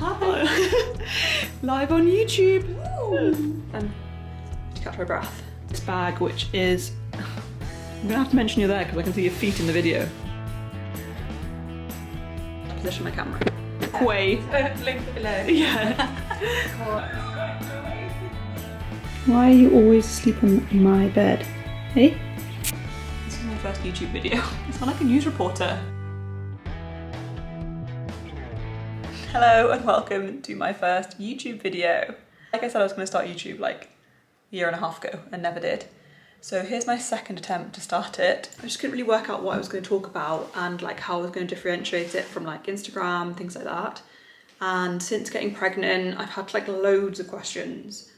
Hi. Live on YouTube. To catch my breath. This bag, which is, I'm gonna have to mention you there because I can see your feet in the video. Position my camera. Quay. Link below. Yeah. Why are you always asleep on my bed? Hey? This is my first YouTube video. I sound like a news reporter. Hello and welcome to my first YouTube video. Like I said, I was going to start YouTube like a year and a half ago and never did. So here's my second attempt to start it. I just couldn't really work out what I was going to talk about and like how I was going to differentiate it from like Instagram, things like that. And since getting pregnant, I've had like loads of questions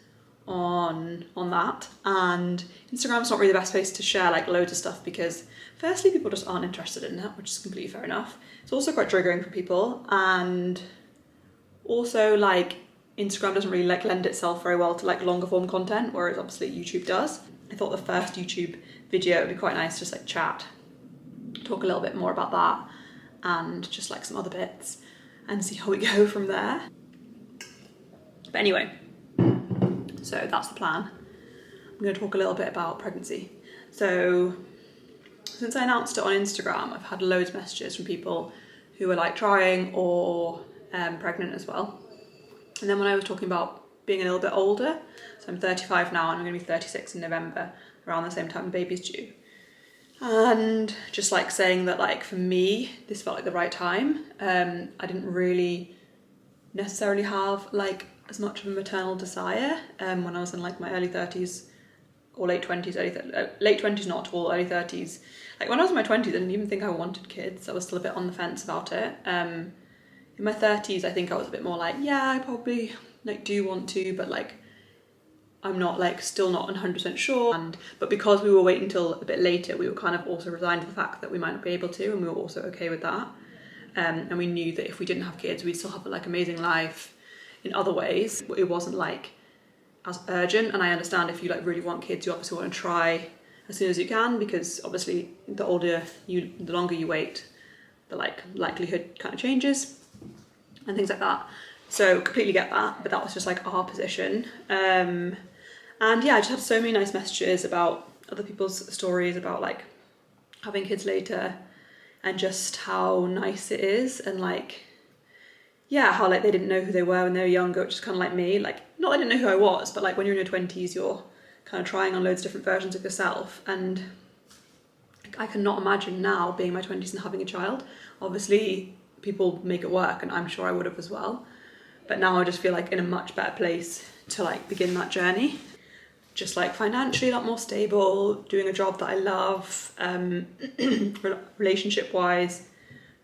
on that, and Instagram's not really the best place to share like loads of stuff because firstly people just aren't interested in it, which is completely fair enough. It's also quite triggering for people, and also like Instagram doesn't really like lend itself very well to like longer form content, whereas obviously YouTube does. I thought the first YouTube video would be quite nice, just like chat, talk a little bit more about that and just like some other bits and see how we go from there. But anyway, so that's the plan. I'm going to talk a little bit about pregnancy. So since I announced it on Instagram, I've had loads of messages from people who are like trying or pregnant as well. And then when I was talking about being a little bit older, so I'm 35 now and I'm going to be 36 in November, around the same time the baby's due. And just like saying that like for me, this felt like the right time. I didn't really necessarily have like as much of a maternal desire when I was in like my early 30s or late 20s, late 20s not at all, early 30s. Like when I was in my 20s, I didn't even think I wanted kids. I was still a bit on the fence about it. In my 30s, I think I was a bit more like, yeah, I probably like do want to, but like I'm not like still not 100% sure. But because we were waiting till a bit later, we were kind of also resigned to the fact that we might not be able to, and we were also okay with that. And we knew that if we didn't have kids, we'd still have like amazing life in other ways. It wasn't like as urgent, and I understand if you like really want kids, you obviously want to try as soon as you can, because obviously the longer you wait, the like likelihood kind of changes and things like that. So completely get that, but that was just like our position. And yeah, I just had so many nice messages about other people's stories about like having kids later and just how nice it is, and like yeah, how like they didn't know who they were when they were younger, which is kind of like me. Like, not that I didn't know who I was, but like when you're in your 20s, you're kind of trying on loads of different versions of yourself. And I cannot imagine now being in my 20s and having a child. Obviously, people make it work, and I'm sure I would have as well. But now I just feel like in a much better place to like begin that journey. Just like financially a lot more stable, doing a job that I love, relationship-wise,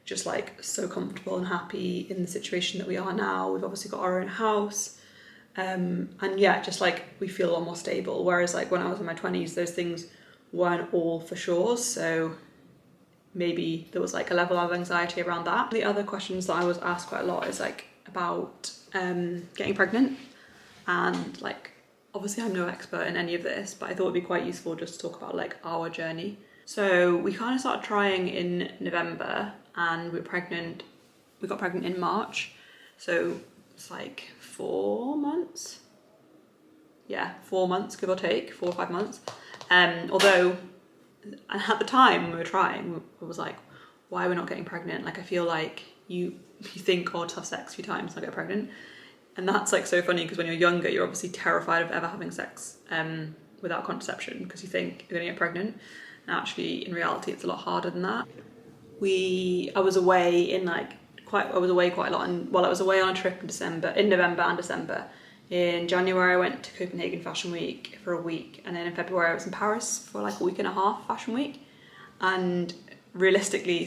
just like so comfortable and happy in the situation that we are now. We've obviously got our own house, and yeah, just like we feel a lot more stable, whereas like when I was in my 20s, those things weren't all for sure, so maybe there was like a level of anxiety around that. The other questions that I was asked quite a lot is like about getting pregnant, and like obviously I'm no expert in any of this, but I thought it'd be quite useful just to talk about like our journey. So we kind of started trying in November, and we got pregnant in March, so it's like 4 months. Yeah, 4 months, give or take, 4 or 5 months. Although, and at the time when we were trying, it was like, why are we not getting pregnant? Like I feel like you think, oh, to have sex a few times and not get pregnant. And that's like so funny because when you're younger, you're obviously terrified of ever having sex without contraception because you think you're gonna get pregnant. And actually, in reality, it's a lot harder than that. I was away quite a lot, and I was away on a trip in November and December. In January, I went to Copenhagen Fashion Week for a week, and then in February, I was in Paris for like a week and a half Fashion Week. And realistically,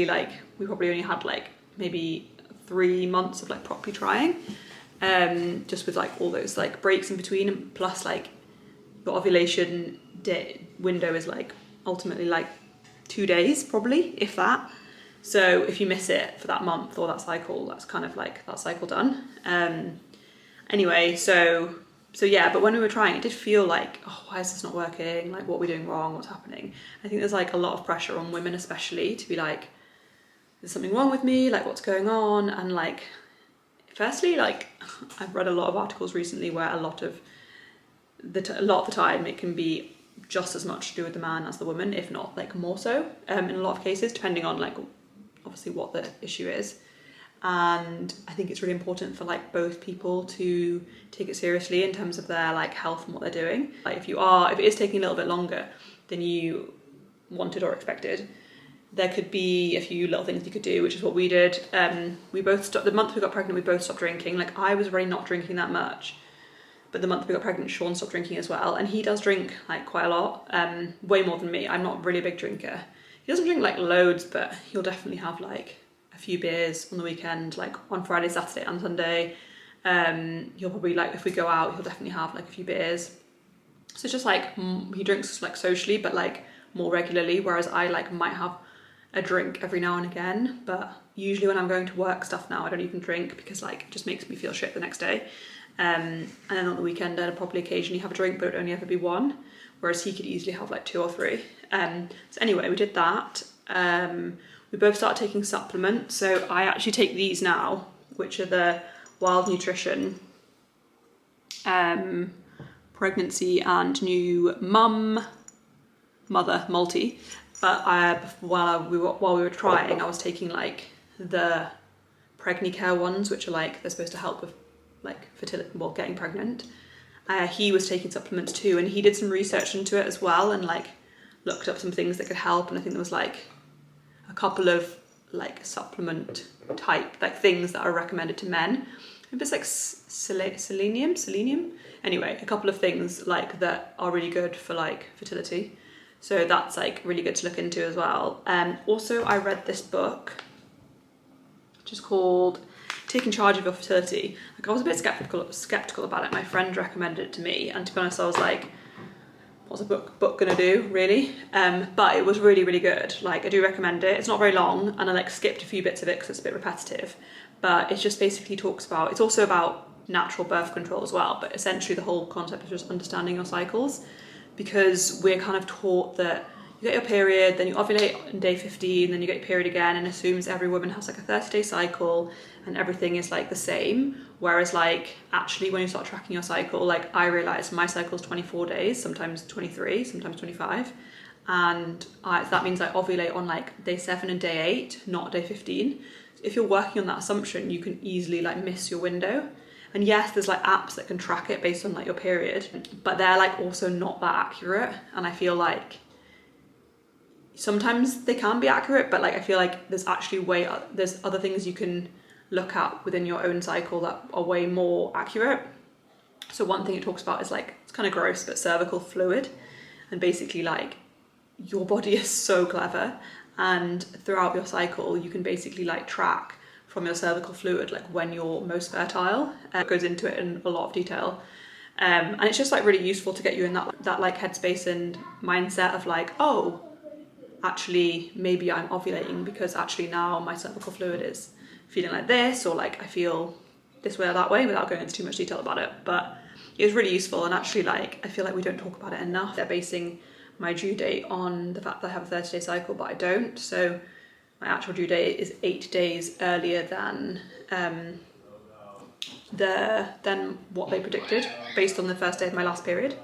like we probably only had like maybe 3 months of like properly trying, just with like all those like breaks in between, and plus like the ovulation window is like ultimately like 2 days probably, if that. So if you miss it for that month or that cycle, that's kind of like that cycle done. Anyway, so yeah, but when we were trying, it did feel like, oh, why is this not working? Like, what are we doing wrong? What's happening? I think there's like a lot of pressure on women especially to be like, there's something wrong with me, like what's going on? And like Firstly, like I've read a lot of articles recently where a lot of the time it can be just as much to do with the man as the woman, if not like more so, in a lot of cases, depending on like obviously what the issue is. And I think it's really important for like both people to take it seriously in terms of their like health and what they're doing. Like if it is taking a little bit longer than you wanted or expected, there could be a few little things you could do, which is what we did. We both stopped, the month we got pregnant, we both stopped drinking. Like I was already not drinking that much, but the month we got pregnant, Sean stopped drinking as well. And he does drink like quite a lot, way more than me. I'm not really a big drinker. He doesn't drink like loads, but he'll definitely have like a few beers on the weekend, like on Friday, Saturday and Sunday. He'll probably like, if we go out, he'll definitely have like a few beers. So it's just like, he drinks like socially, but like more regularly, whereas I like might have a drink every now and again, but usually when I'm going to work stuff now, I don't even drink because like it just makes me feel shit the next day. And then on the weekend I'd probably occasionally have a drink, but it would only ever be one, whereas he could easily have like 2 or 3. So anyway, we did that. We both started taking supplements. So I actually take these now, which are the Wild Nutrition pregnancy and new mother multi. But while we were trying, I was taking like the Pregny Care ones, which are like, they're supposed to help with like fertility, well, getting pregnant. He was taking supplements too, and he did some research into it as well, and like looked up some things that could help. And I think there was like a couple of like supplement type like things that are recommended to men. Maybe it's like selenium. Anyway, a couple of things like that are really good for like fertility. So that's like really good to look into as well. Also, I read this book, which is called Taking Charge of Your Fertility. Like I was a bit skeptical about it. My friend recommended it to me, and to be honest, I was like, what's a book gonna do, really? But it was really, really good. Like I do recommend it. It's not very long, and I like skipped a few bits of it because it's a bit repetitive. But it just basically talks about, it's also about natural birth control as well, but essentially the whole concept is just understanding your cycles. Because we're kind of taught that you get your period, then you ovulate on day 15, then you get your period again, and assumes every woman has like a 30-day cycle and everything is like the same. Whereas like actually when you start tracking your cycle, like I realized my cycle is 24 days, sometimes 23, sometimes 25. And that means I ovulate on like day 7 and day 8, not day 15. If you're working on that assumption, you can easily like miss your window. And yes, there's like apps that can track it based on like your period, but they're like also not that accurate. And I feel like sometimes they can be accurate, but like I feel like there's actually there's other things you can look at within your own cycle that are way more accurate. So one thing it talks about is like, it's kind of gross, but cervical fluid. And basically like your body is so clever, and throughout your cycle you can basically like track from your cervical fluid like when you're most fertile. It goes into it in a lot of detail, and it's just like really useful to get you in that like headspace and mindset of like, oh, actually maybe I'm ovulating because actually now my cervical fluid is feeling like this, or like I feel this way or that way, without going into too much detail about it. But it was really useful, and actually like I feel like we don't talk about it enough. They're basing my due date on the fact that I have a 30-day cycle, but I don't. So my actual due date is 8 days earlier than what they predicted based on the first day of my last period.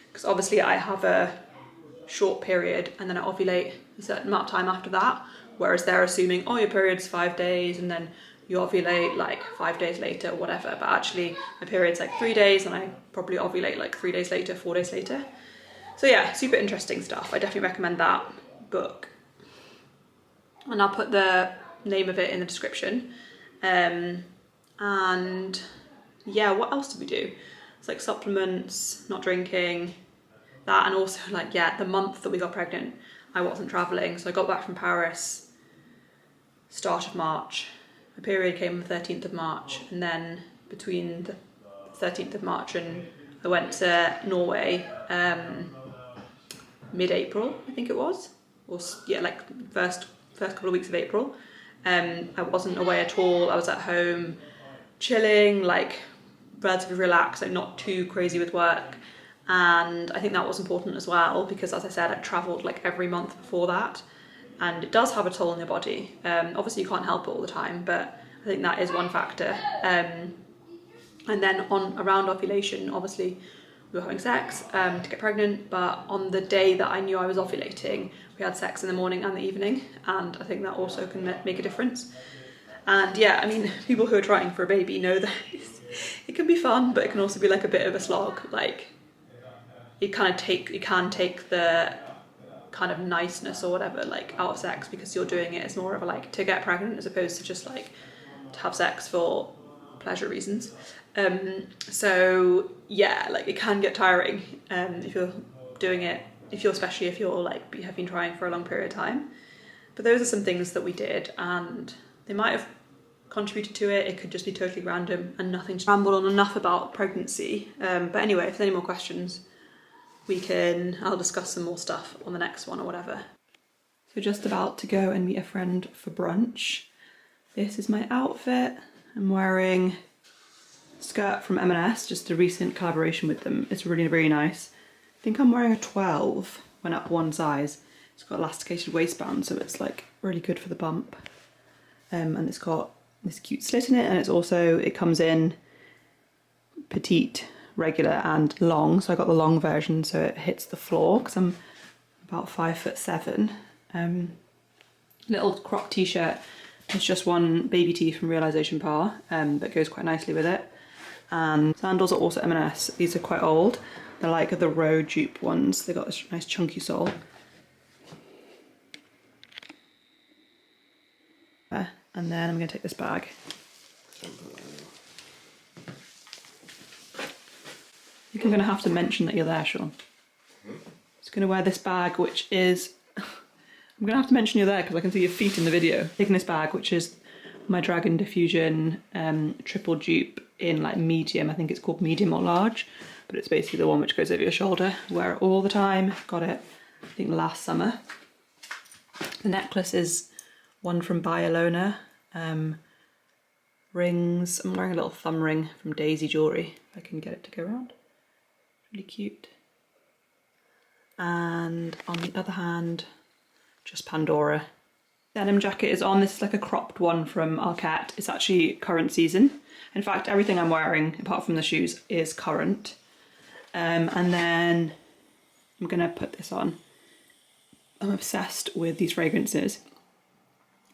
Because obviously I have a short period and then I ovulate a certain amount of time after that, whereas they're assuming, oh, your period's 5 days and then you ovulate like 5 days later or whatever. But actually my period's like 3 days and I probably ovulate like 3 days later, 4 days later. So yeah, super interesting stuff. I definitely recommend that book. And I'll put the name of it in the description. And yeah, what else did we do? It's like supplements, not drinking, that, and also like, yeah, the month that we got pregnant, I wasn't traveling. So I got back from Paris, start of March. My period came on the 13th of March. And then between the 13th of March and I went to Norway, mid-April, I think it was. Or yeah, like first couple of weeks of April. I wasn't away at all. I was at home chilling, like relatively relaxed, like not too crazy with work. And I think that was important as well, because as I said, I travelled like every month before that, and it does have a toll on your body. Obviously you can't help it all the time, but I think that is one factor. And then around ovulation, obviously we were having sex to get pregnant, but on the day that I knew I was ovulating, we had sex in the morning and the evening, and I think that also can make a difference. And yeah, I mean, people who are trying for a baby know that it can be fun, but it can also be like a bit of a slog. Like, it can take the kind of niceness or whatever like out of sex, because you're doing it as more of a like to get pregnant as opposed to just like to have sex for pleasure reasons. So yeah, like it can get tiring if you're doing it, especially if you're like have been trying for a long period of time. But those are some things that we did, and they might have contributed to it. It could just be totally random and nothing to ramble on enough about pregnancy. But anyway, if there's any more questions, I'll discuss some more stuff on the next one or whatever. So just about to go and meet a friend for brunch. This is my outfit. I'm wearing a skirt from M&S, just a recent collaboration with them. It's really, really nice. I think I'm wearing a 12, went up one size. It's got elasticated waistband, so it's like really good for the bump. And it's got this cute slit in it, and it comes in petite, regular and long. So I got the long version so it hits the floor because I'm about 5'7". Little croc t-shirt. It's just one baby tee from Realisation Par that goes quite nicely with it. And sandals are also M&S. These are quite old. They're like the Row dupe ones. They got this nice chunky sole. And then I'm going to take this bag. I think I'm going to have to mention that you're there, Sean. Just going to wear this bag, which is... I'm going to have to mention you're there because I can see your feet in the video. Taking this bag, which is my Dragon Diffusion triple dupe in like medium. I think it's called medium or large, but it's basically the one which goes over your shoulder. Wear it all the time. Got it, I think, last summer. The necklace is one from Biolona. Rings. I'm wearing a little thumb ring from Daisy Jewellery, if I can get it to go around. Really cute. And on the other hand, just Pandora. Denim jacket is on. This is like a cropped one from Arket. It's actually current season. In fact, everything I'm wearing, apart from the shoes, is current. And then I'm gonna put this on. I'm obsessed with these fragrances.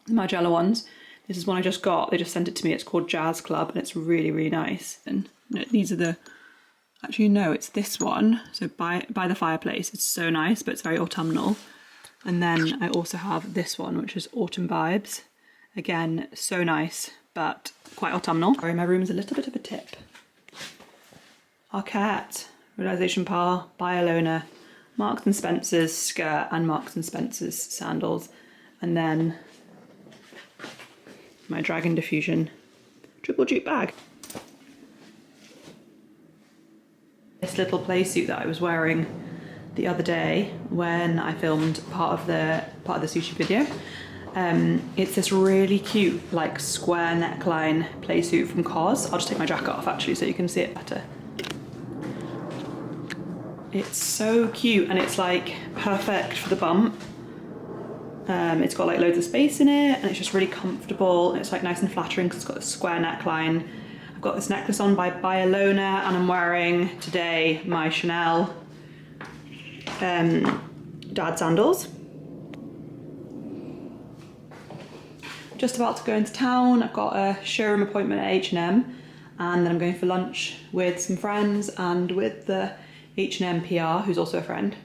The Margiela ones. This is one I just got. They just sent it to me. It's called Jazz Club, and it's really, really nice. And these are the... Actually, no, it's this one. So by the fireplace. It's so nice, but it's very autumnal. And then I also have this one, which is Autumn Vibes. Again, so nice, but quite autumnal. Sorry, my room's a little bit of a tip. Arket, Realisation Par, Biolona, Marks and Spencer's skirt and Marks and Spencer's sandals. And then my Dragon Diffusion triple dupe bag. This little play suit that I was wearing the other day when I filmed part of the sushi video. It's this really cute like square neckline play suit from COS. I'll just take my jacket off actually so you can see it better. It's so cute and it's like perfect for the bump. It's got like loads of space in it and it's just really comfortable and it's like nice and flattering because it's got this square neckline. I've got this necklace on by Biolona and I'm wearing today my Chanel dad sandals. Just about to go into town. I've got a showroom appointment at H&M and then I'm going for lunch with some friends and with the H&M PR, who's also a friend.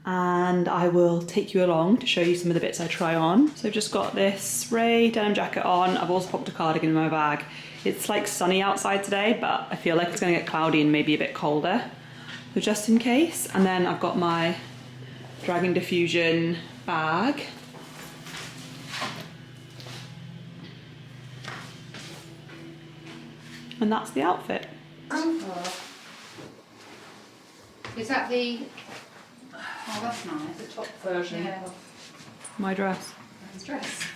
And I will take you along to show you some of the bits I try on. So I've just got this Ray denim jacket on. I've also popped a cardigan in my bag. It's like sunny outside today, but I feel like it's gonna get cloudy and maybe a bit colder. So just in case. And then I've got my Dragon Diffusion bag. And that's the outfit. Is that the... Oh, that's nice. The top version of my dress. Friend's dress.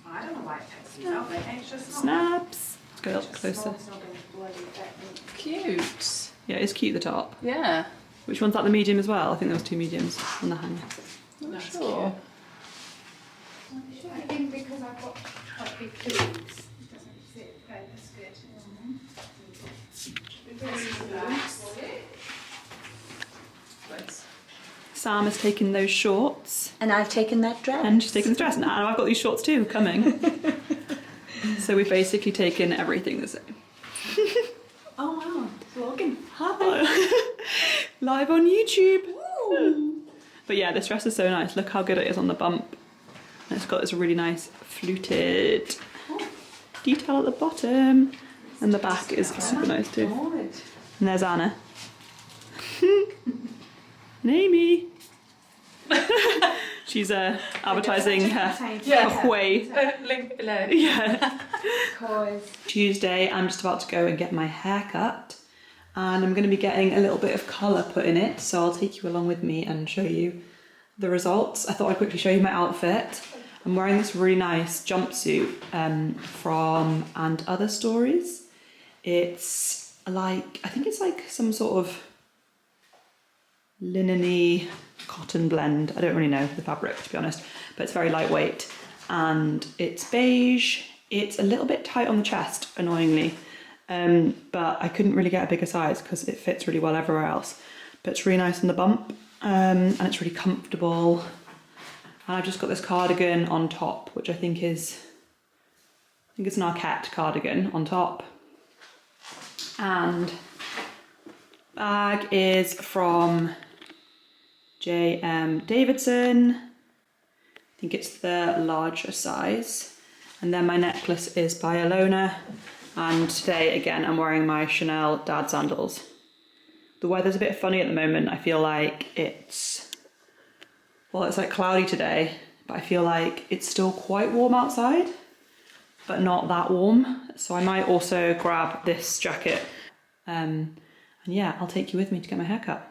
I don't know why it takes these out, but it's just not... Snaps. Let's go a little closer. Cute. Yeah, it's cute, the top. Yeah. Which one's that, the medium as well? I think there was two mediums on the hanger. That's sure. cute. I think because I've got quite big boobs, it doesn't fit. Oh, that's good. Sam has taken those shorts. And I've taken that dress. And she's taken the dress. And I've got these shorts too, coming. So we've basically taken everything the same. Oh wow, vlogging. Hi. Live on YouTube. Ooh. But yeah, this dress is so nice. Look how good it is on the bump. And it's got this really nice fluted detail at the bottom. And the back is super nice too. And there's Anna. And Amy. She's advertising her way. Link below. Yeah. Cause Tuesday, I'm just about to go and get my hair cut. And I'm going to be getting a little bit of colour put in it. So I'll take you along with me and show you the results. I thought I'd quickly show you my outfit. I'm wearing this really nice jumpsuit from And Other Stories. It's like, I think it's like some sort of linen-y cotton blend. I don't really know the fabric, to be honest, but it's very lightweight and it's beige. It's a little bit tight on the chest, annoyingly, but I couldn't really get a bigger size because it fits really well everywhere else. But it's really nice on the bump and it's really comfortable. And I've just got this cardigan on top, which I think it's an Arquette cardigan on top. And bag is from J.M. Davidson. I think it's the larger size. And then my necklace is by Alona. And today, again, I'm wearing my Chanel dad sandals. The weather's a bit funny at the moment. I feel like it's like cloudy today, but I feel like it's still quite warm outside, but not that warm. So I might also grab this jacket. And yeah, I'll take you with me to get my hair cut.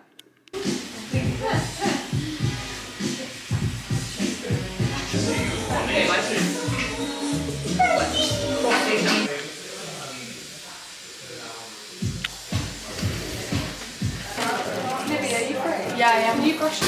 Yeah, I am. You brush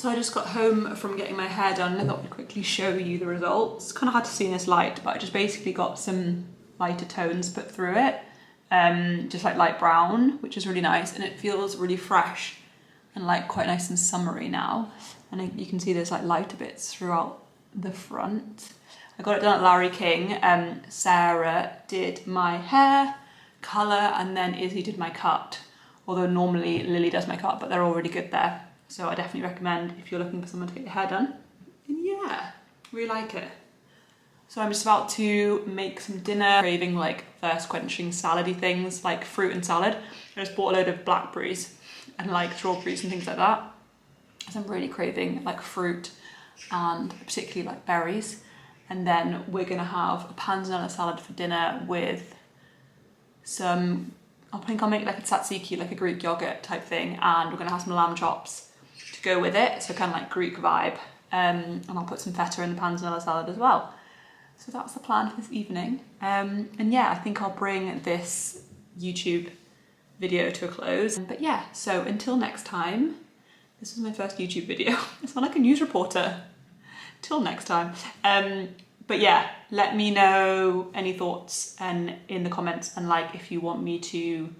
So I just got home from getting my hair done and I thought I'd quickly show you the results. It's kind of hard to see in this light, but I just basically got some lighter tones put through it, just like light brown, which is really nice, and it feels really fresh and like quite nice and summery now. And you can see there's like lighter bits throughout the front. I got it done at Larry King. Sarah did my hair, colour, and then Izzy did my cut. Although normally Lily does my cut, but they're all really good there. So I definitely recommend if you're looking for someone to get your hair done. And yeah, really like it. So I'm just about to make some dinner, craving like thirst quenching salady things like fruit and salad. I just bought a load of blackberries and like strawberries and things like that. So I'm really craving like fruit and particularly like berries. And then we're gonna have a panzanella salad for dinner with some, I think I'll make like a tzatziki, like a Greek yogurt type thing. And we're gonna have some lamb chops to go with it, so kind of like Greek vibe, and I'll put some feta in the panzanella salad as well. So that's the plan for this evening, and yeah, I think I'll bring this YouTube video to a close. But yeah, so until next time, this was my first YouTube video. I sound like a news reporter. Till next time. But yeah, let me know any thoughts and in the comments, and like if you want me to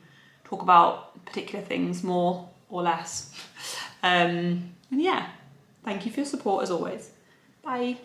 talk about particular things more or less. And yeah, thank you for your support as always. Bye.